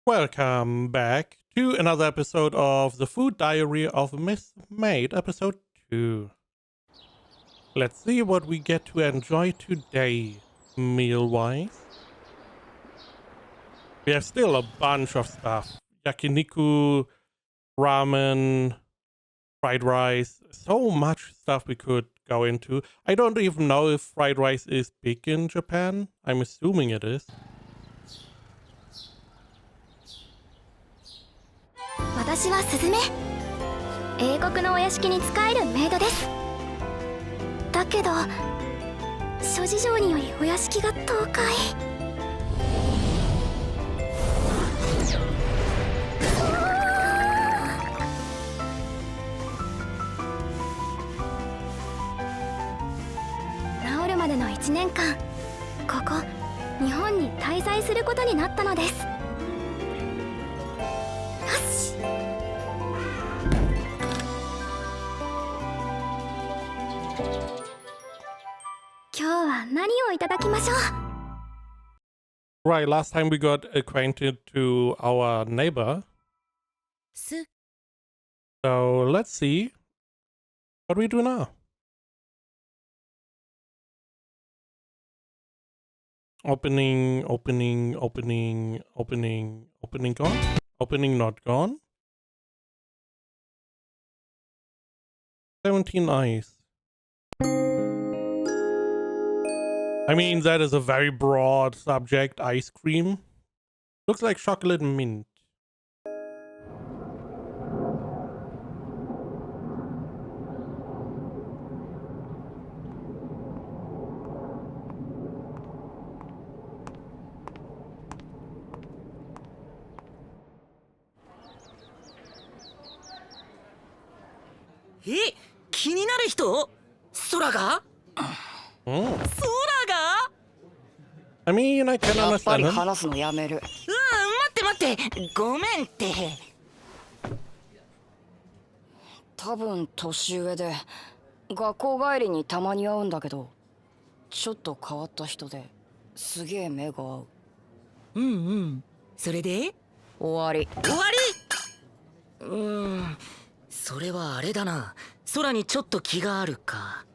Welcome back to another episode of the Food Diary of Miss Maid, episode 2. Let's see what we get to enjoy today, meal-wise. We have still a bunch of stuff. Yakiniku, ramen, fried rice, so much stuff we could go into. I don't even know if fried rice is big in Japan. I'm assuming it is. 私はスズメ。英国のお屋敷に仕えるメイドです。だけど諸事情によりお屋敷が倒壊。治るまでの1年間、ここ日本に滞在することになったのです。今日は何をいただきましょう。 Right, last time we got acquainted to our neighbor. So let's see what we do now. Opening gone. Opening not gone. 17 eyes. I mean, that is a very broad subject. Ice cream. Looks like chocolate mint. Hey, 気になる人？空が？空が？ I mean, I can understand him. 話すのやめる。待って、ごめんって。多分年上で学校帰りにたまに会うんだけど、ちょっと変わった人ですげえ目が合う。それで？終わり。それはあれだな。空にちょっと気があるか。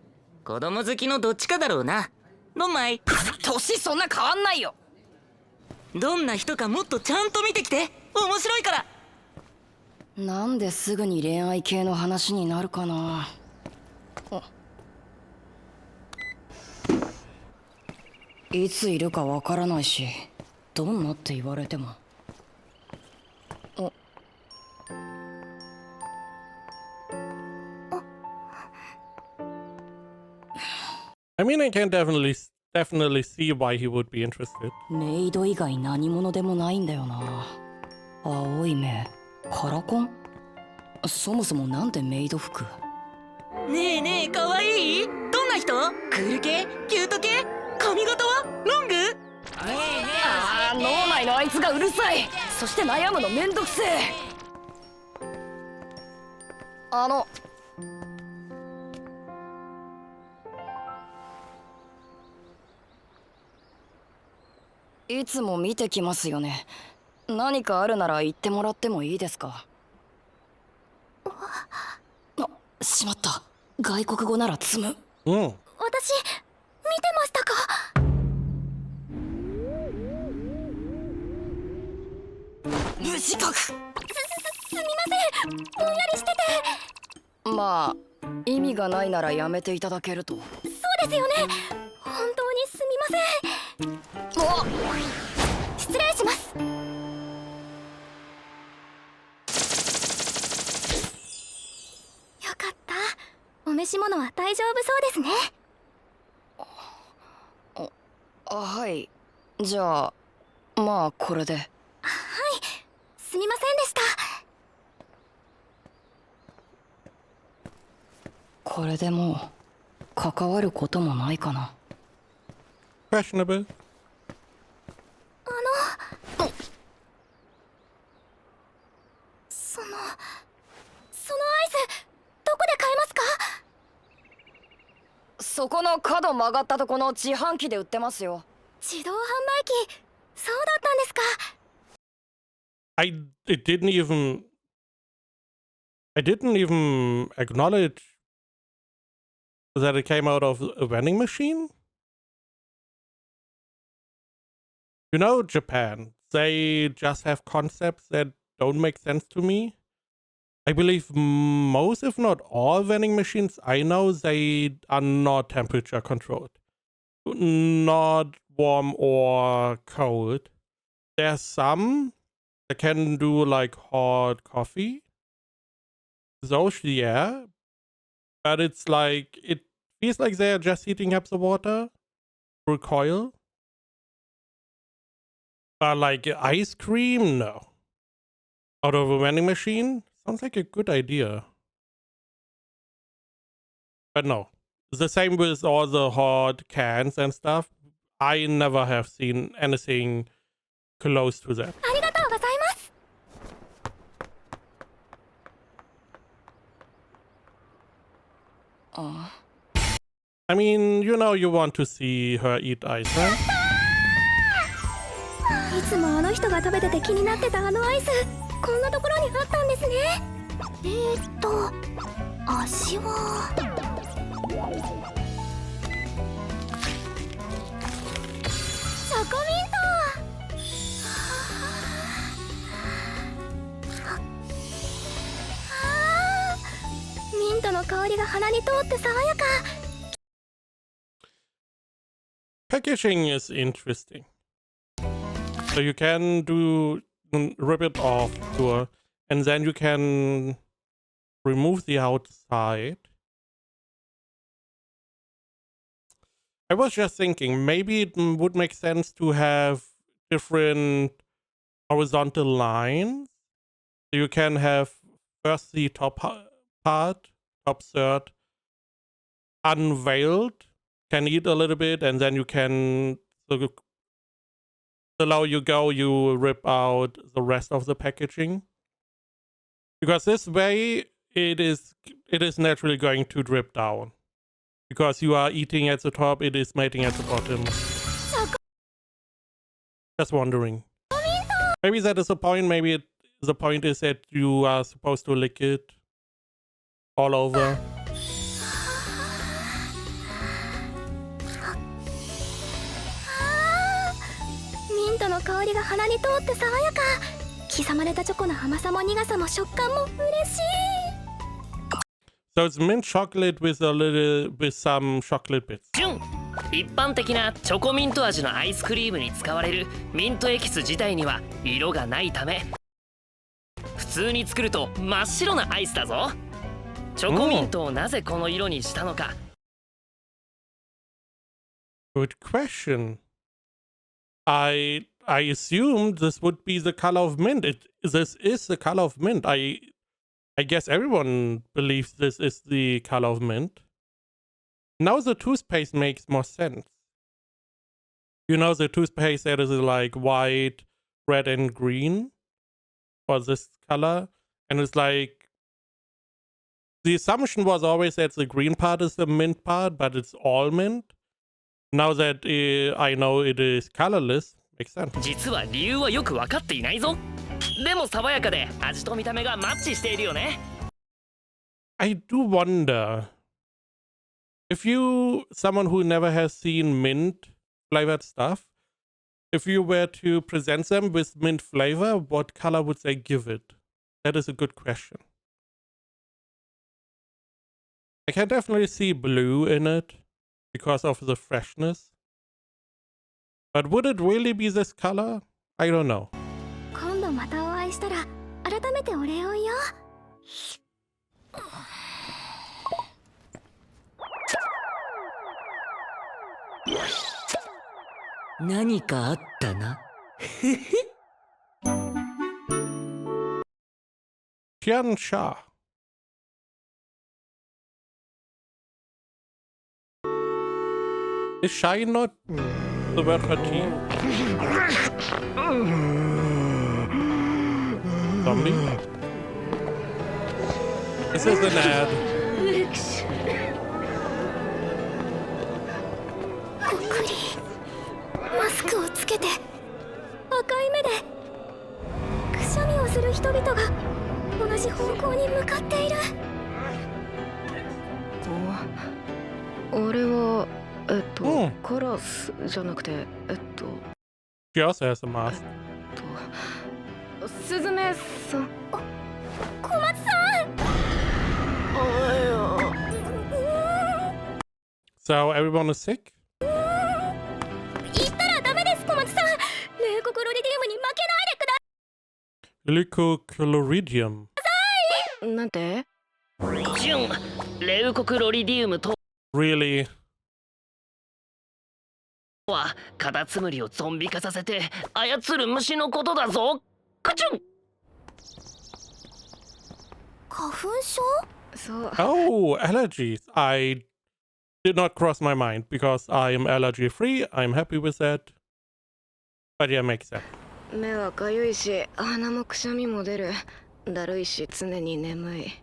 子供好きのどっちかだろうな。ドンマイ。年そんな変わんないよ。どんな人かもっとちゃんと見てきて。面白いから。なんですぐに恋愛系の話になるかな。いついるかわからないし、どんなって言われても。I mean, I can definitely see why he would be interested. メイド以外何者でもないんだよな。青い目、カラコン。そもそもなんでメイド服？ねえ、かわいい？どんな人？クール系？キュート系？髪型は？ロング？脳内のあいつがうるさい。そして悩むのめんどくせえ。いつも見てきますよね。何かあるなら言ってもらってもいいですか？しまった。外国語なら積む。私見てましたか？無自覚。すみません。ぼんやりしてて。まあ意味がないならやめていただけると。そうですよね。本当にすみません。失礼します。よかった。お召し物は大丈夫そうですね。はい。じゃあまあこれで。はい。すみませんでした。これでもう関わることもないかな。Questionable. そのアイスどこで買えますか？そこの角曲がったとこの自販機で売ってますよ。自動販売機。そうだったんですか。it didn't even I didn't even acknowledge that it came out of a vending machine. You know, Japan, they just have concepts that don't make sense to me. I believe most, if not all, vending machines I know, they are not temperature controlled. Not warm or cold. There's some that can do like hot coffee. Those, yeah. But it's like, it feels like they're just heating up the water through coil. But like ice cream, no. Out of a vending machine? Sounds like a good idea. But no. The same with all the hot cans and stuff. I never have seen anything close to that. ありがとうございます。I mean, you know you want to see her eat ice, right? いつもあの人が食べてて気になってたあのアイス、こんなところにあったんですね。味はチョコミント。ミントの香りが鼻に通って爽やか。Packaging is interesting. So you can rip it off, sure, and then you can remove the outside. I was just thinking, maybe it would make sense to have different horizontal lines. So you can have first the top part, top third, unveiled, can eat a little bit, and then you can, so the lower you go, you rip out the rest of the packaging. Because this way, it is naturally going to drip down. Because you are eating at the top, it is mating at the bottom. Just wondering. Maybe that is the point. Maybe the point is that you are supposed to lick it all over. ミントの香りが鼻に通って爽やか。刻まれたチョコの甘さも苦さも食感も嬉しい。So it's mint chocolate with some chocolate bits. 一般的なチョコミント味のアイスクリームに使われるミントエキス自体には色がないため、普通に作ると真っ白なアイスだぞ。チョコミントをなぜこの色にしたのか。Good question. I assumed this would be the color of mint. This is the color of mint. I guess everyone believes this is the color of mint. Now the toothpaste makes more sense. You know, the toothpaste that is like white, red, and green, or this color, and it's like the assumption was always that the green part is the mint part, but it's all mint. Now that I know it is colorless, makes sense. 実は理由はよく分かっていないぞ。でも爽やかで味と見た目がマッチしているよね。I do wonder if someone who never has seen mint flavored stuff, if you were to present them with mint flavor, what color would they give it? That is a good question. I can definitely see blue in it because of the freshness. But would it really be this color? I don't know. 今度またお会いしたら改めてお礼を言おう。何かあったな。Tiansha. Is shy not the word for tea? Zombie? This is an ad. こっくりマスクをつけて赤い目でくしゃみをる人々が同じ方向に向かっている。あれはHmm. カラスじゃなくてShe also has a mask. スズメさん。小松さん。So everyone is sick? 言ったらダメです、小松さん。冷酷ロリディウムに負けないでくだ Glycochloridium. なんて？ジュン、レウコクロリディウムと Really? はカタツムリをゾンビ化させて操る虫のことだぞ。カチュン。花粉症？そう。Oh, allergies. I did not cross my mind because I am allergy free. I'm happy with that. But yeah, makes sense. 目はかゆいし、鼻もくしゃみも出る。だるいし、常に眠い。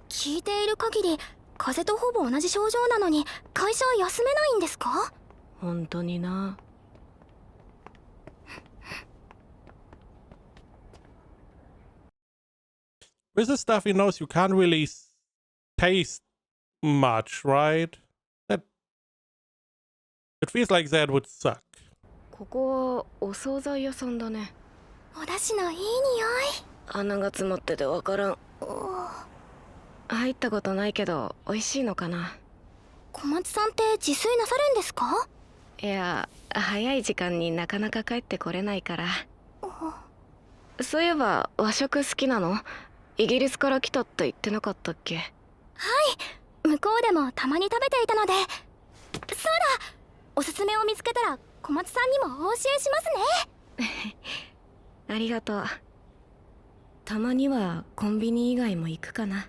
聞いている限り風邪とほぼ同じ症状なのに会社は休めないんですか？本当にな。With the stuff he knows, you can't really taste much, right? That it feels like that would suck. ここはお惣菜屋さんだね。お出汁のいい匂い。穴が詰まっててわからん。入ったことないけど美味しいのかな。小松さんって自炊なさるんですか？いや、早い時間になかなか帰ってこれないから。そういえば和食好きなの？イギリスから来たって言ってなかったっけ？はい、向こうでもたまに食べていたので。そうだ、おすすめを見つけたら小松さんにもお教えしますね。ありがとう。たまにはコンビニ以外も行くかな。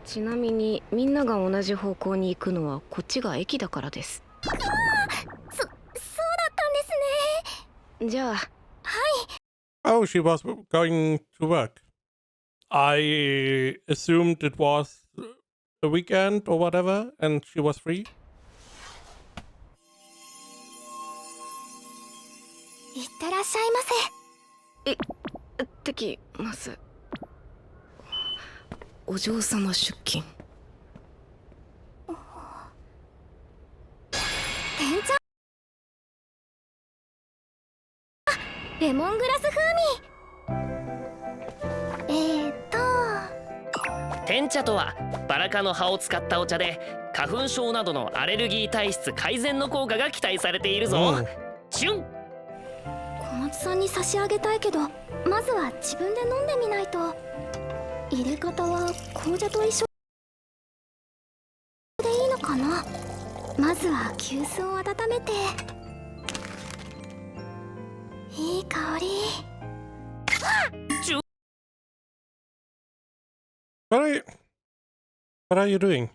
ちなみにみんなが同じ方向に行くのはこっちが駅だからです。そうだったんですね。じゃあ。はい。Oh, she was going to work. I assumed it was a weekend or whatever, and she was free. いってらっしゃいませ。行ってきます。お嬢様出勤。店長。レモングラス風味。天茶とはバラ科の葉を使ったお茶で花粉症などのアレルギー体質改善の効果が期待されているぞ。チュン。小松さんに差し上げたいけど、まずは自分で飲んでみないと。入れ方は紅茶と一緒でいいのかな。まずは急須を温めて。いい香り。What are you doing?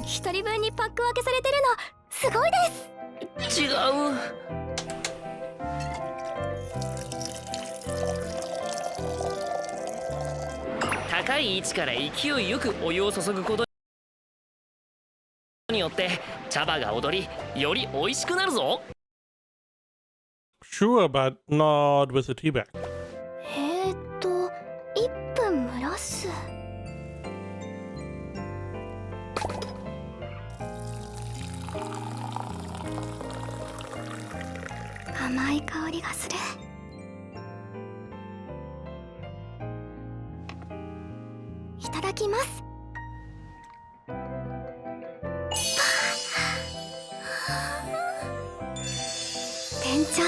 一人分にパック分けされてるのすごいです。違う。高い位置から勢いよくお湯を注ぐことによって茶葉が踊り、より美味しくなるぞ。Sure, but not with a tea bag. 1分蒸らす。甘い香りがする。いただきます。天茶、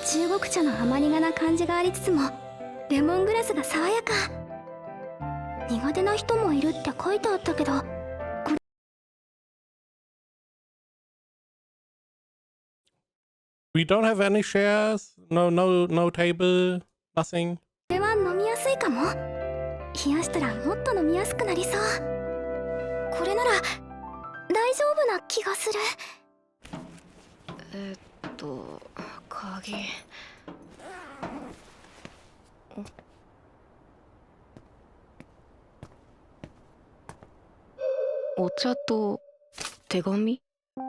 中国茶の甘苦な感じがありつつもレモングラスが爽やか。苦手な人もいるって書いてあったけど、We don't have any chairs. No table. Nothing. これは飲みやすいかも。冷やしたらもっと飲みやすくなりそう。これなら大丈夫な気がする。鍵。お茶と手紙。小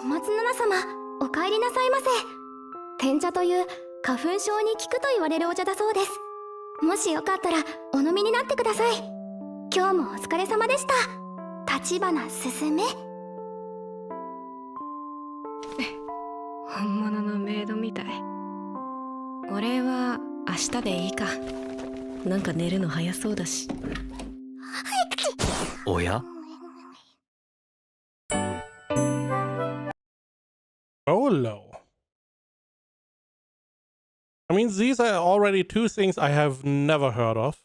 松菜奈様、お帰りなさいませ。天茶という花粉症に効くと言われるお茶だそうです。もしよかったらお飲みになってください。今日もお疲れ様でした。立花すすめ。本物のメイドみたい。俺は明日でいいか。なんか寝るの早そうだし。おや Solo. I mean, these are already two things I have never heard of.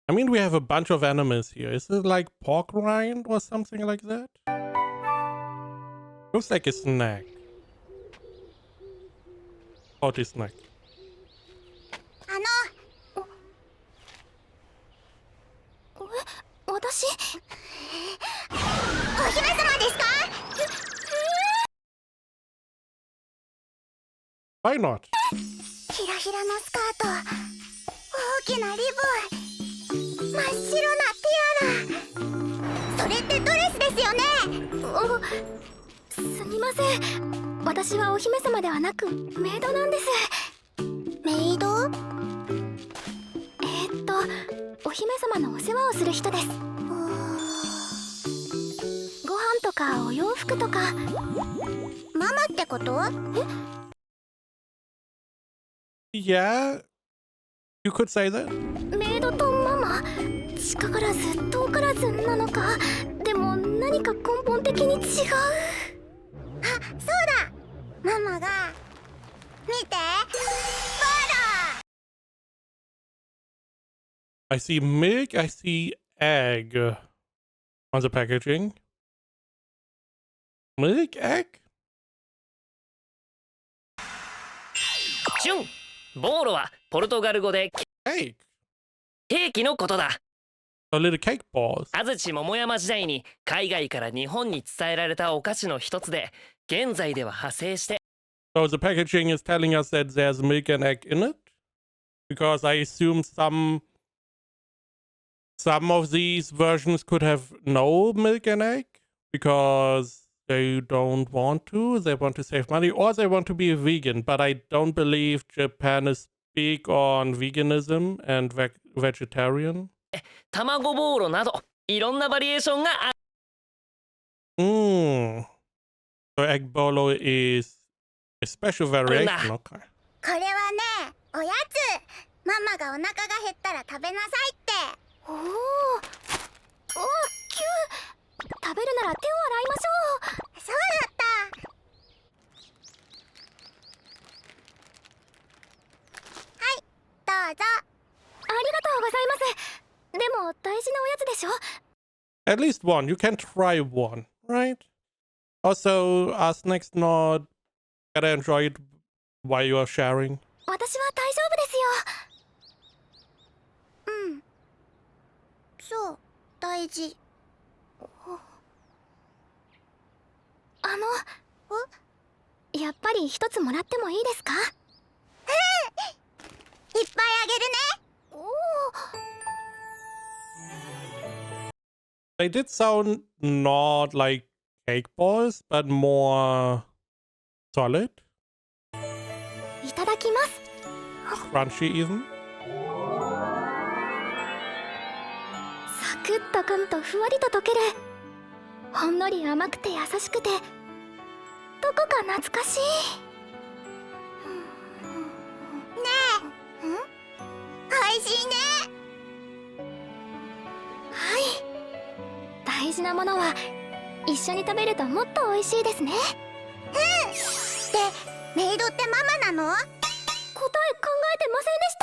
I mean, we have a bunch of animals here. Is it like pork rind or something like that? Looks like a snack. Salty snack. 私お姫様ですか？ Why not? ひらひらのスカート、大きなリボン、真っ白なティアラ。それってドレスですよね。すみません、私はお姫様ではなくメイドなんです。メイド？お姫様のお世話をする人です。ご飯とかお洋服とか。ママってこと？えYeah, you could say that. メイドとママ、近からず遠からずなのか。でも何か根本的に違う。あ、そうだ、ママが見て、ボーロ。 I see milk, I see egg on the packaging. Milk, egg? チュンボーロはポルトガル語で Egg. ケーキのことだ。 So little cake balls. 安土桃山時代に海外から日本に伝えられたお菓子の一つで、現在では派生して So the packaging is telling us that there's milk and egg in it? Because I assume some of these versions could have no milk and egg because they don't want to. They want to save money or they want to be a vegan. But I don't believe Japan is big on veganism and vegetarian. 卵ボーロなどいろんなバリエーションがある。So egg bolo is a special variation. Okay. これはね、おやつ。ママがお腹が減ったら食べなさいって。おお、キュー。食べるなら手を洗いましょう。そうだった。はい、どうぞ。ありがとうございます。でも大事なおやつでしょ。 At least one. You can try one, right? Also, are snacks not gotta enjoy it while you are sharing? 私は大丈夫ですよ。うん。そう、大事。やっぱり一つもらってもいいですか？うん。いっぱいあげるね。おお。 They did sound not like cake balls, but more solid, いただきます。 crunchy even. サクッと噛むとふわりと溶ける。ほんのり甘くて優しくて、どこか懐かしい。ねえ、おいしいね。はい、大事なものは一緒に食べるともっとおいしいですね。うん。で、メイドってママなの？答え考えてませんでし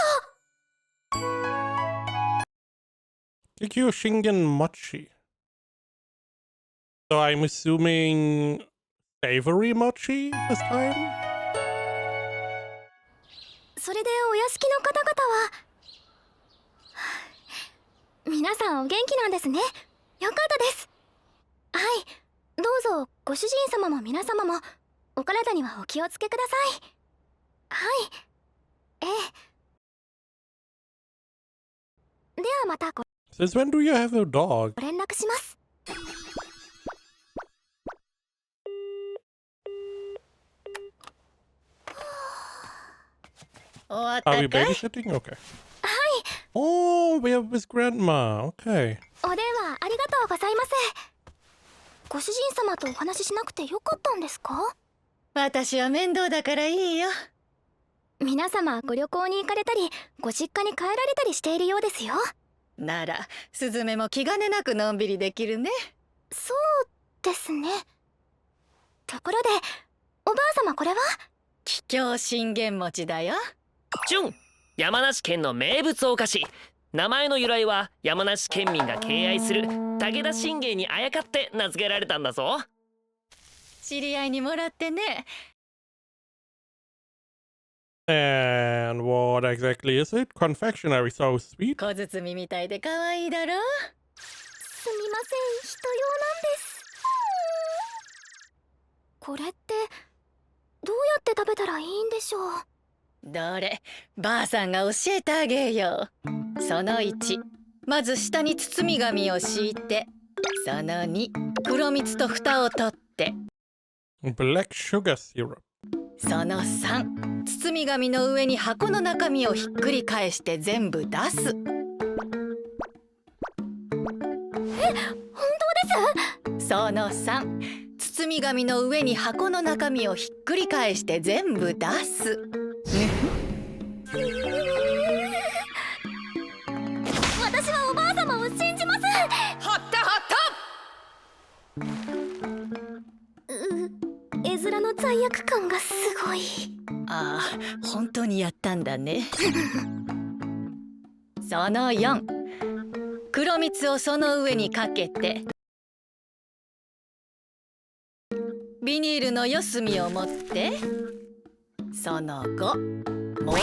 た。 Kikyo Shingen Mochi. So I'm assuming savory mochi this time? それでお屋敷の方々は皆さんお元気なんですね。よかったです。はい、どうぞご主人様も皆様もお体にはお気をつけください。はい、ええ。ではまたSince when do you have a dog? ご連絡します。終わっ Are we たかい？ babysitting? Okay. Oh, we are with grandma. Okay. お電話ありがとうございます。ご主人様とお話ししなくてよかったんですか？私は面倒だからいいよ。皆様ご旅行に行かれたりご実家に帰られたりしているようですよ。ならスズメも気兼ねなくのんびりできるね。そうですね。ところでおばあ様これは？桔梗信玄餅だよ。チュン、山梨県の名物お菓子。名前の由来は山梨県民が敬愛する武田信玄にあやかって名付けられたんだぞ。知り合いにもらってね。And what exactly is it? Confectionery, so sweet. 小包みたいで可愛いだろ。すみません、人用なんです。これってどうやって食べたらいいんでしょう？どれ、ばあさんが教えてあげよう。その1、まず下に包み紙を敷いて。その2、黒蜜と蓋を取って。 Black sugar syrup. その3、包み紙の上に箱の中身をひっくり返して全部出す。本当です？その3、包み紙の上に箱の中身をひっくり返して全部出す。私はおばあ様を信じます。はったはった。絵面の罪悪感がすごい。ああ、本当にやったんだね。その4、黒蜜をその上にかけて。ビニールの四隅を持って。その5、もむ。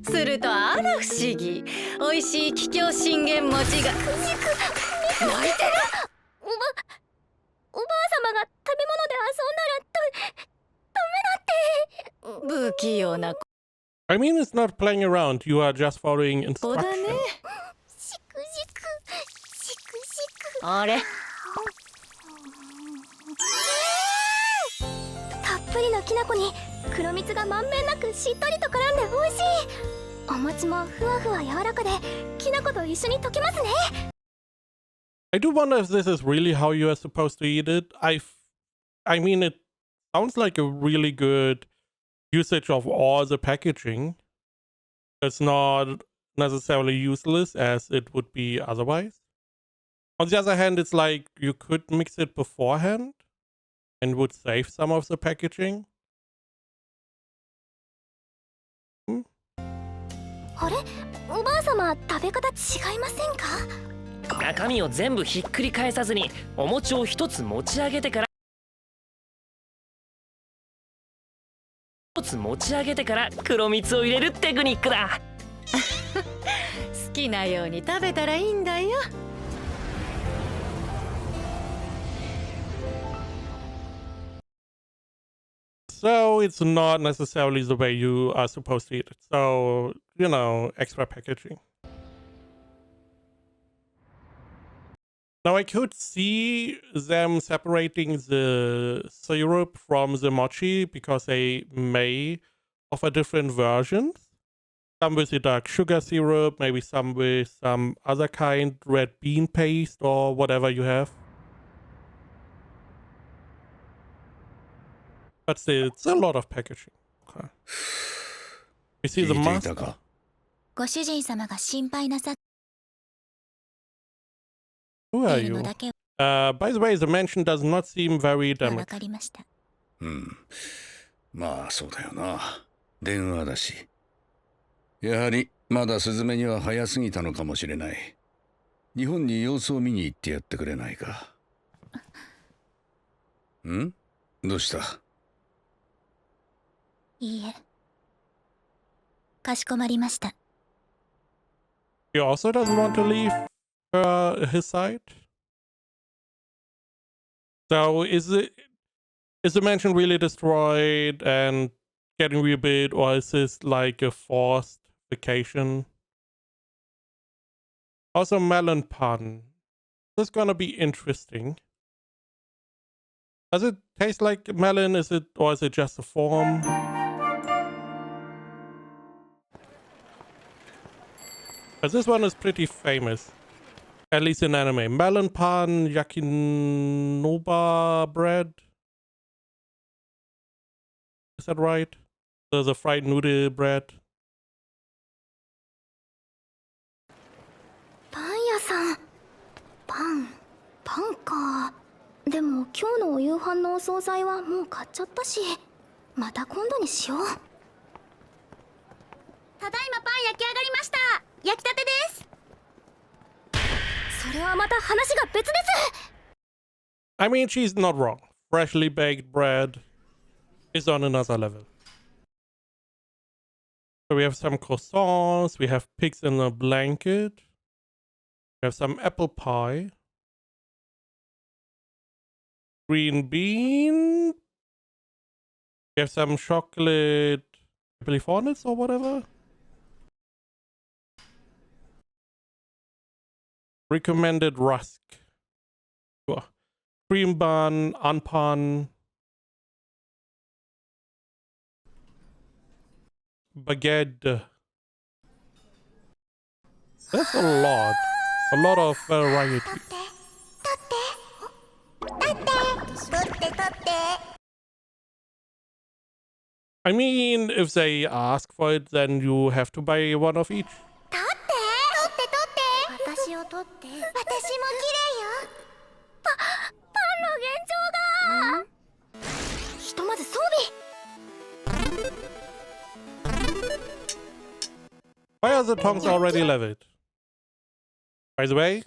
するとあら不思議、美味しい桔梗信玄餅が。泣いてる。おばあ様が食べ物で遊んだらダメだって。不器用な I mean, it's not playing around. You are just following 子だね。 instructions. しくじくしくじく。あれ、たっぷりのきな粉に黒蜜がまんべんなくしっとりと絡んで美味しい。お餅もふわふわ柔らかできな粉と一緒に溶けますね。I do wonder if this is really how you are supposed to eat it. I mean, it sounds like a really good usage of all the packaging. It's not necessarily useless as it would be otherwise. On the other hand, it's like you could mix it beforehand and would save some of the packaging. あれ、おばあ様食べ方違いませんか？中身を全部ひっくり返さずにお餅を一つ持ち上げてから黒蜜を入れるテクニックだ。好きなように食べたらいいんだよ。So it's not necessarily the way you are supposed to eat it. So, you know, extra packaging. Now I could see them separating the syrup from the mochi because they may offer different versions. Some with the dark sugar syrup, maybe some with some other kind, red bean paste or whatever you have. But still, it's a lot of packaging. Okay. We see the 聞いてい master. たか。ご主人様が心配なさっ Who て are いる you? のだけ By the way, the mansion does not seem very は分 damaged. かりました。うん。まあそうだよな。電話だし。やはりまだスズメには早すぎたのかもしれない。日本に様子を見に行ってやってくれないか。ん？どうした？いいえ。かしこまりました。 He also doesn't want to leave his side. So is the mansion really destroyed and getting rebuilt, or is this like a forced vacation? Also, melon pun. This is gonna be interesting. Does it taste like melon? Is it, or is it just a form? But this one is pretty famous, at least in anime. Melon pan, yakinoba bread. Is that right? The fried noodle bread. パン屋さん。パンか。でも今日のお夕飯のお惣菜はもう買っちゃったし、また今度にしよう。ただいまパン焼き上がりました。焼きたてです。それはまた話が別です。 I mean, she's not wrong. Freshly baked bread is on another level. So we have some croissants, we have pigs in a blanket, we have some apple pie, green bean, we have some chocolate Californians or whatever. Recommended rusk. Sure. Cream bun, anpan, baguette. That's a lot of variety. 取って。 I mean, if they ask for it, then you have to buy one of each. 取って私を取って。私も綺麗よ。パンの現状が。ひとまず装備。 Why are the tongs already leveled? By the way,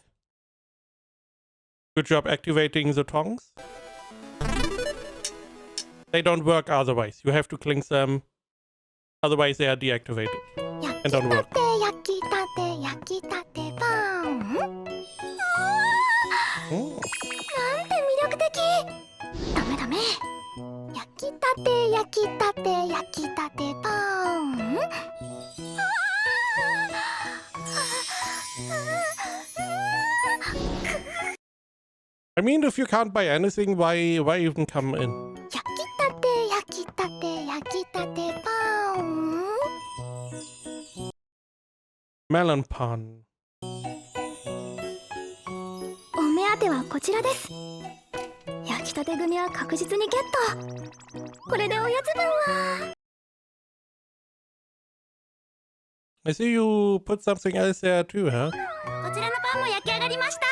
good job activating the tongs. They don't work otherwise. You have to clink them. Otherwise, they are deactivated and don't work. 焼きたてパン。なんて魅力的。ダメ。焼きたてパン。I mean, if you can't buy anything, why even come in? 焼きたてパン。 Melon pan. お目当てはこちらです。焼きたて組は確実にゲット。これでおやつ分は。 I see you put something else there too, huh? こちらのパンも焼き上がりました。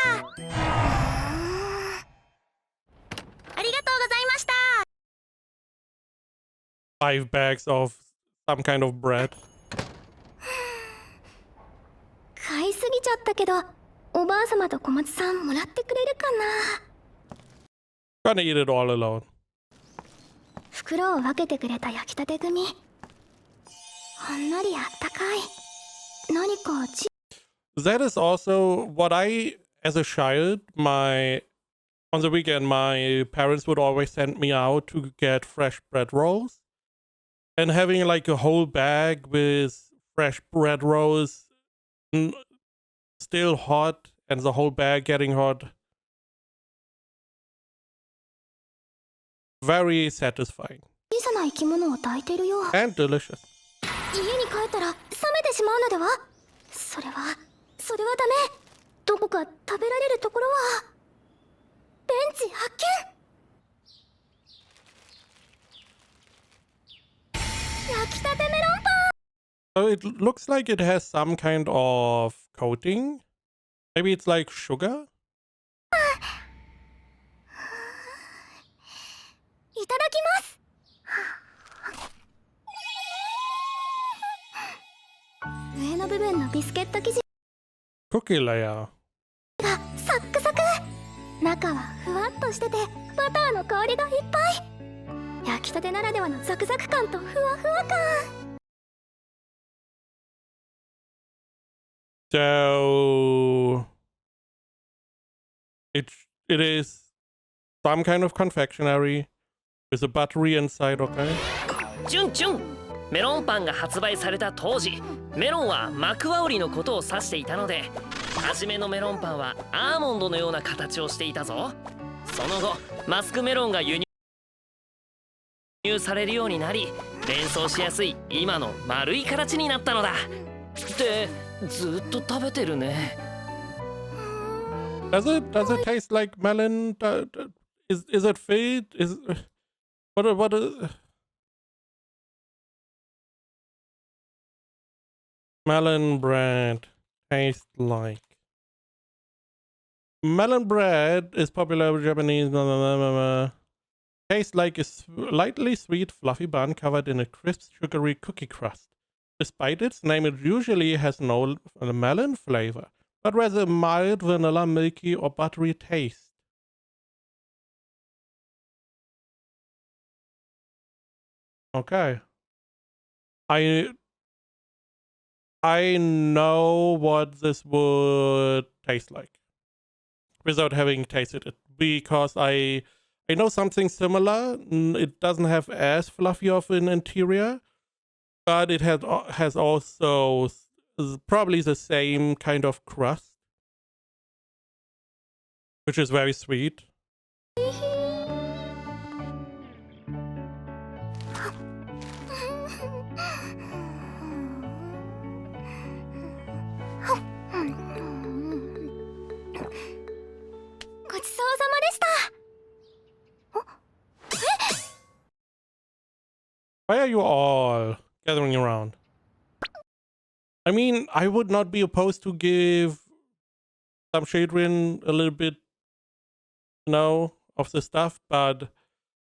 ありがとうございました。 5 bags of some kind of bread. 買いすぎちゃったけど、おばあさまと小松さんもらってくれるかな。 Gonna eat it all alone. 袋を分けてくれた焼きたて組。ほんのりあったかい。何か That is also what I, as a child, on the weekend, my parents would always send me out to get fresh bread rolls. And having like a whole bag with fresh bread rolls, still hot, and the whole bag getting hot. Very satisfying. 小さな生き物を抱いてるよ。 And delicious. 家に帰ったら冷めてしまうのでは。それはダメ。どこか食べられるところは。ベンチ発見。焼きたてメロンパン。 So it looks like it has some kind of coating. Maybe it's like sugar? いただきます。上の部分のビスケット生地 Cookie layer. がサックサク。中はふわっとしててバターの香りがいっぱい。焼きたてならではのザクザク感とふわふわ感。 So it is some kind of confectionery with a battery inside, okay? チュンチュン。メロンパンが発売された当時、メロンはマクワウリのことを指していたので、初めのメロンパンはアーモンドのような形をしていたぞ。その後マスクメロンが輸入されるようになり、連想しやすい今の丸い形になったのだ。でずっと食べてるね。Does it taste like melon? Is it fate? Is what is melon bread taste like? Melon bread is popular with Japanese. Tastes like a slightly sweet, fluffy bun covered in a crisp, sugary cookie crust. Despite its name, it usually has no melon flavor, but rather a mild vanilla, milky, or buttery taste. Okay. I know what this would taste like without having tasted it, because I know something similar. It doesn't have as fluffy of an interior, but it has also probably the same kind of crust, which is very sweet. Why are you all gathering around? I mean, I would not be opposed to give some Shadrin a little bit, of the stuff, but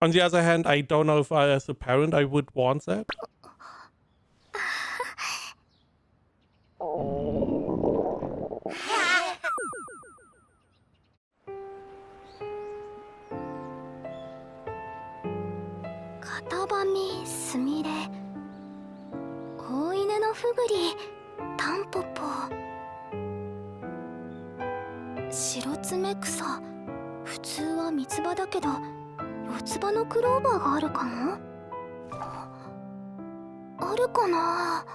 on the other hand, I don't know if as a parent I would want that. Katabami, Sumire, 大犬のふぐり、タンポポ、白爪草、普通は三つ葉だけど四つ葉のクローバーがあるかも。あるかな。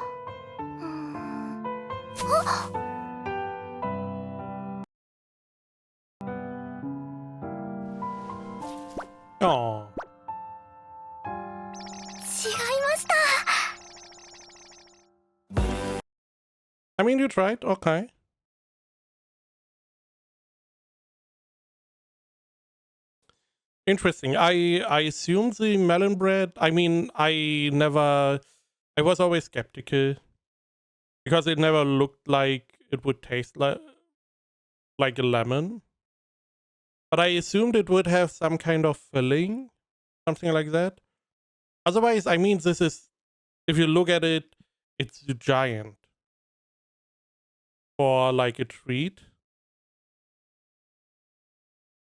あっ、 Oh. 違いました。 I mean, you tried. Okay. Interesting. I assume the melon bread. I mean, I was always skeptical because it never looked like it would taste like a lemon. But I assumed it would have some kind of filling, something like that. Otherwise, I mean, this is, if you look at it, it's giant for like a treat.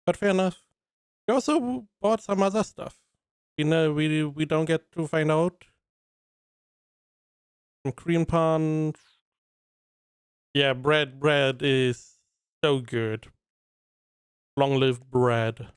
But fair enough. We also bought some other stuff. We don't get to find out. Some cream punch. Yeah, bread is so good. Long live bread.